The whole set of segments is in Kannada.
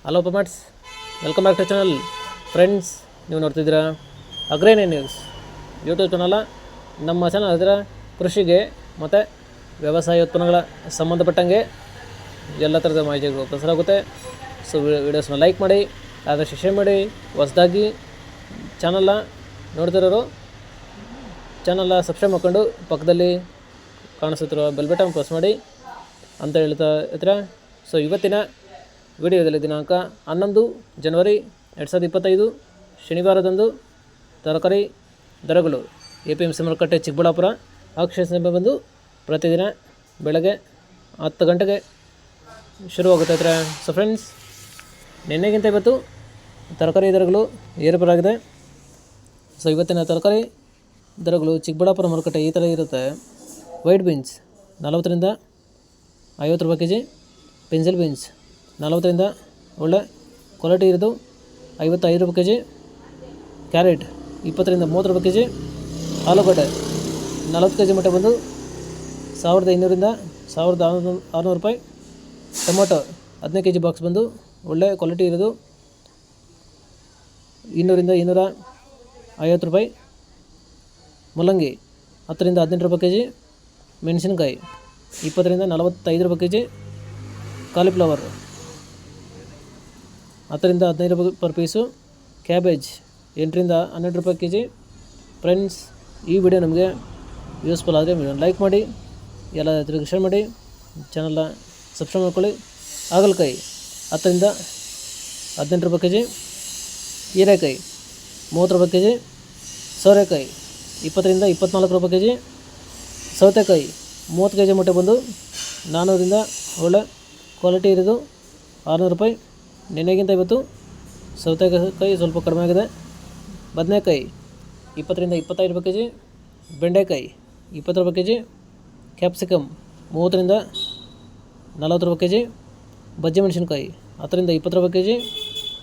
ಹಲೋ ಪಮಟ್ಸ್, welcome back to channel. Friends, ನೀವು ನೋಡ್ತಿದ್ದೀರಾ ಅಗ್ರೇನಿ ನ್ಯೂಸ್ ಯೂಟ್ಯೂಬ್ ಚಾನಲ. ನಮ್ಮ ಚಾನಲ್ ಅದರ ಕೃಷಿಗೆ ಮತ್ತು ವ್ಯವಸಾಯ ಉತ್ಪನ್ನಗಳ ಸಂಬಂಧಪಟ್ಟಂಗೆ ಎಲ್ಲ ಥರದ ಮಾಹಿತಿಗಳು ಪ್ರಸಾರ ಆಗುತ್ತೆ. ಸೊ ವೀಡಿಯೋಸ್ನ ಲೈಕ್ ಮಾಡಿ, ಆದಷ್ಟು ಶೇರ್ ಮಾಡಿ. ಹೊಸದಾಗಿ ಚಾನಲ್ನ ನೋಡ್ತಿರೋರು ಚಾನಲ್ನ ಸಬ್ಸ್ಕ್ರೈಬ್ ಮಾಡ್ಕೊಂಡು ಪಕ್ಕದಲ್ಲಿ ಕಾಣಿಸುತ್ತಿರೋ ಬೆಲ್ ಬಟನ್ ಪ್ರೆಸ್ ಮಾಡಿ ಅಂತ ಹೇಳ್ತಾ ಇದ್ರೆ. ಸೊ ಇವತ್ತಿನ ವಿಡಿಯೋದಲ್ಲಿ ದಿನಾಂಕ 11 ಜನವರಿ 2025 ಶನಿವಾರದಂದು ತರಕಾರಿ ದರಗಳು APMC ಮಾರುಕಟ್ಟೆ ಚಿಕ್ಕಬಳ್ಳಾಪುರ ಅಕ್ಷಯ ಸಮಯ ಬಂದು ಪ್ರತಿದಿನ ಬೆಳಗ್ಗೆ 10 ಗಂಟೆಗೆ ಶುರುವಾಗುತ್ತೈತೆ. ಸೊ ಫ್ರೆಂಡ್ಸ್, ನಿನ್ನೆಗಿಂತ ಇವತ್ತು ತರಕಾರಿ ದರಗಳು ಏರುಪೇರಾಗಿದೆ. ಸೊ ಇವತ್ತಿನ ತರಕಾರಿ ದರಗಳು ಚಿಕ್ಕಬಳ್ಳಾಪುರ ಮಾರುಕಟ್ಟೆ ಈ ಥರ ಇರುತ್ತೆ. ವೈಟ್ ಬೀನ್ಸ್ 40 ರಿಂದ 50 ರೂಪಾಯಿ ಕೆ ಜಿ, ಪೆನ್ಸಿಲ್ ಬೀನ್ಸ್ 40 ರಿಂದ ಒಳ್ಳೆ ಕ್ವಾಲಿಟಿ ಇರೋದು 55 ರೂಪಾಯಿ ಕೆ ಜಿ, ಕ್ಯಾರೆಟ್ 20 ರಿಂದ 30 ರೂಪಾಯಿ ಕೆ ಜಿ, ಆಲೂಗಡ್ಡೆ 40 ಕೆ ಜಿ ಮಟ್ಟ ಬಂದು 1200 ರಿಂದ 1600 ರೂಪಾಯಿ, ಟೊಮೊಟೊ 15 ಕೆ ಜಿ ಬಾಕ್ಸ್ ಬಂದು ಒಳ್ಳೆ ಕ್ವಾಲಿಟಿ ಇರೋದು 200 ರಿಂದ 250 ರೂಪಾಯಿ, ಮೂಲಂಗಿ 10 ರಿಂದ 18 ರೂಪಾಯಿ ಕೆ ಜಿ, ಮೆಣಸಿನಕಾಯಿ 20 ರಿಂದ 45 ರೂಪಾಯಿ ಕೆ ಜಿ, ಕಾಲಿಫ್ಲವರ್ 10 ರಿಂದ 15 ರೂಪಾಯಿ ಪರ್ ಪೀಸು, ಕ್ಯಾಬೇಜ್ 8 ರಿಂದ 12 ರೂಪಾಯಿ ಕೆ ಜಿ. ಫ್ರೆಂಡ್ಸ್, ಈ ವಿಡಿಯೋ ನಮಗೆ ಯೂಸ್ಫುಲ್ ಆದರೆ ವಿಡಿಯೋ ಲೈಕ್ ಮಾಡಿ, ಎಲ್ಲ ತಿರುಗಿ ಶೇರ್ ಮಾಡಿ, ಚಾನಲ್ನ ಸಬ್ಸ್ಕ್ರೈಬ್ ಮಾಡ್ಕೊಳ್ಳಿ. ಹಾಗಲಕಾಯಿ 10 ರಿಂದ 18 ರೂಪಾಯಿ ಕೆ ಜಿ, ಹೀರೆಕಾಯಿ 30 ರೂಪಾಯಿ ಕೆ ಜಿ, ಸೋರೆಕಾಯಿ 20 ರಿಂದ 24 ರೂಪಾಯಿ ಕೆ ಜಿ, ಸೌತೆಕಾಯಿ 30 ಕೆ ಜಿ ಮೂಟೆ ಬಂದು 400 ರಿಂದ ಒಳ್ಳೆ ಕ್ವಾಲಿಟಿ ಇರೋದು 600 ರೂಪಾಯಿ. ನೆನೆಗಿಂತ ಇವತ್ತು ಸೌತೆಕಾಯಿ ಸ್ವಲ್ಪ ಕಡಿಮೆ ಆಗಿದೆ. ಬದನೆಕಾಯಿ 20 ರಿಂದ 25 ರೂಪಾಯಿ ಕೆ ಜಿ, ಬೆಂಡೆಕಾಯಿ 20 ರೂಪಾಯಿ ಕೆ ಜಿ, ಕ್ಯಾಪ್ಸಿಕಮ್ 30 ರಿಂದ 40 ರೂಪಾಯಿ ಕೆ ಜಿ, ಬಜ್ಜಿ ಮೆಣಸಿನ್ಕಾಯಿ 10 ರಿಂದ 20 ರೂಪಾಯಿ ಕೆ ಜಿ.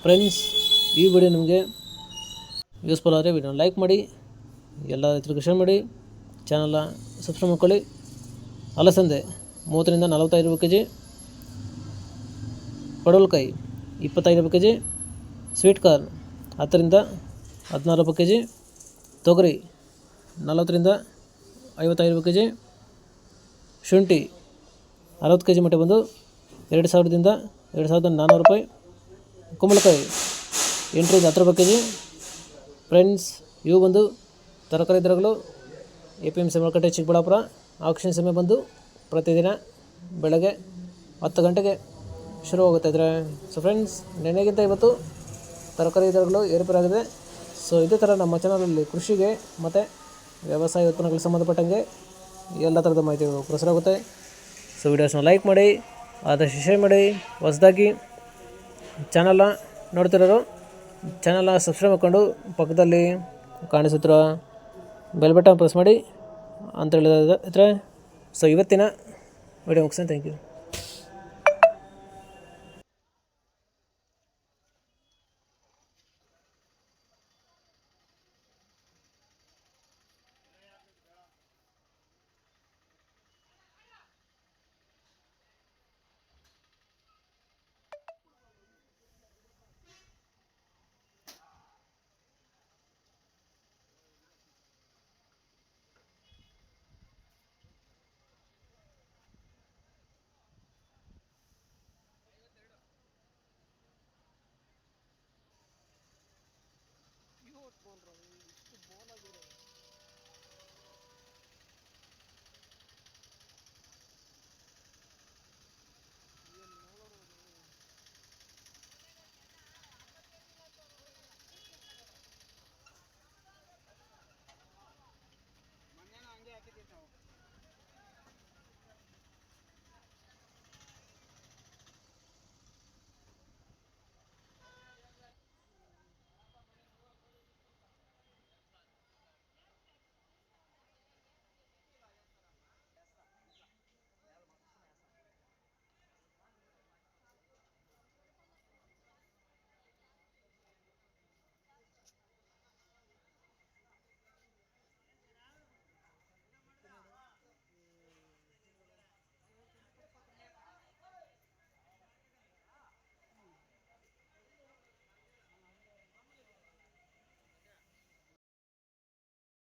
ಫ್ರೆಂಡ್ಸ್, ಈ ವಿಡಿಯೋ ನಿಮಗೆ ಯೂಸ್ಫುಲ್ ಆದರೆ ವಿಡಿಯೋನ ಲೈಕ್ ಮಾಡಿ, ಎಲ್ಲ ರೈತರಿಗೆ ಶೇರ್ ಮಾಡಿ, ಚಾನಲ್ನ ಸಬ್ಸ್ಕ್ರೈಬ್ ಮಾಡ್ಕೊಳ್ಳಿ. ಅಲಸಂದೆ 30 ರಿಂದ 45 ರೂಪಾಯಿ ಕೆ ಜಿ, ಪಡವಲಕಾಯಿ 25 ರೂಪಾಯಿ ಕೆ ಜಿ, ಸ್ವೀಟ್ ಕಾರ್ನ್ 10 ರಿಂದ 16 ರೂಪಾಯಿ ಕೆ ಜಿ, ತೊಗರಿ 40 ರಿಂದ 55 ರೂಪಾಯಿ ಕೆ ಜಿ, ಶುಂಠಿ 60 ಕೆ ಜಿ ಮಟ್ಟ ಬಂದು 2000 ರಿಂದ 2400 ರೂಪಾಯಿ, ಕುಂಬಳಕಾಯಿ 8 ರಿಂದ 10 ರೂಪಾಯಿ ಕೆ ಜಿ. ಫ್ರೆಂಡ್ಸ್, ಇವು ಬಂದು ತರಕಾರಿ ದರಗಳು APMC ಮಾರುಕಟ್ಟೆ ಚಿಕ್ಕಬಳ್ಳಾಪುರ ಆಕ್ಷನ್ ಸಮಯ ಬಂದು ಪ್ರತಿದಿನ ಬೆಳಗ್ಗೆ 10 ಗಂಟೆಗೆ ಶುರುವಾಗುತ್ತಾಯಿದ್ರೆ. ಸೊ ಫ್ರೆಂಡ್ಸ್, ನೆನೆಗಿಂತ ಇವತ್ತು ತರಕಾರಿ ದರಗಳು ಏರುಪೇರಾಗಿದೆ. ಸೊ ಇದೇ ಥರ ನಮ್ಮ ಚಾನಲಲ್ಲಿ ಕೃಷಿಗೆ ಮತ್ತು ವ್ಯವಸಾಯ ಉತ್ಪನ್ನಗಳಿಗೆ ಸಂಬಂಧಪಟ್ಟಂಗೆ ಎಲ್ಲ ಥರದ ಮಾಹಿತಿಗಳು ಪ್ರಸಾರ ಆಗುತ್ತೆ. ಸೊ ವಿಡಿಯೋಸ್ನ ಲೈಕ್ ಮಾಡಿ, ಆದಷ್ಟು ಶೇರ್ ಮಾಡಿ. ಹೊಸದಾಗಿ ಚಾನಲ್ನ ನೋಡ್ತಿರೋರು ಚಾನಲ್ನ ಸಬ್ಸ್ಕ್ರೈಬ್ ಮಾಡ್ಕೊಂಡು ಪಕ್ಕದಲ್ಲಿ ಕಾಣಿಸುತ್ತಿರೋ ಬೆಲ್ ಬಟನ್ ಪ್ರೆಸ್ ಮಾಡಿ ಅಂತ ಹೇಳಿದ್ರೆ. ಸೊ ಇವತ್ತಿನ ವಿಡಿಯೋ ಮುಗಿಸ್ತೀನಿ. Thank you.